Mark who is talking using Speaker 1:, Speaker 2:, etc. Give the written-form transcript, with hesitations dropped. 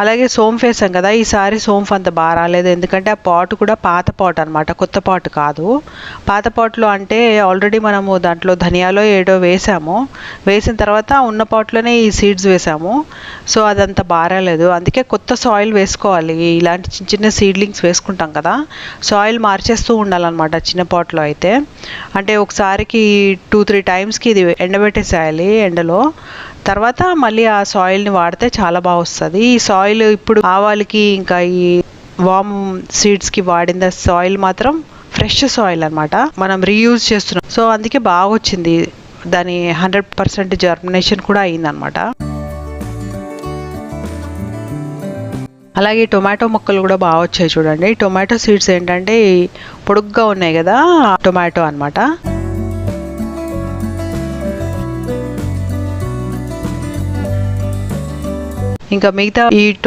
Speaker 1: అలాగే సోంఫ్ వేసాం కదా, ఈసారి సోంఫ్ అంత బాగా రాలేదు. ఎందుకంటే ఆ పాట్ కూడా పాత పాట్ అనమాట, కొత్త పాట్ కాదు. పాత పాట్లో అంటే ఆల్రెడీ మనము దాంట్లో ధనియాలో ఏడో వేసాము. వేసిన తర్వాత ఉన్న పాట్లోనే ఈ సీడ్స్ వేసాము. సో అదంత బాగా రాలేదు. అందుకే కొత్త సాయిల్ వేసుకోవాలి. ఇలాంటి చిన్న చిన్న సీడ్లింగ్స్ వేసుకుంటాం కదా, సాయిల్ మార్చేస్తూ ఉండాలన్నమాట చిన్న పాట్లో అయితే. అంటే ఒకసారికి 2-3 టైమ్స్కి ఇది ఎండబెట్టేసేయాలి ఎండలో. తర్వాత మళ్ళీ ఆ సాయిల్ని వాడితే చాలా బాగా వస్తుంది. ఈ సాయిల్ ఇప్పుడు ఆవాలకి ఇంకా ఈ వామ్ సీడ్స్కి వాడిన సాయిల్ మాత్రం ఫ్రెష్ సాయిల్ అనమాట, మనం రీయూజ్ చేస్తున్నాం. సో అందుకే బాగా వచ్చింది, దాని 100% జర్మినేషన్ కూడా అయిందనమాట. అలాగే టొమాటో మొక్కలు కూడా బాగా వచ్చాయి చూడండి. టొమాటో సీడ్స్ ఏంటంటే పొడుగ్గా ఉన్నాయి కదా, టొమాటో అనమాట. ఇంకా మిగతా ఈ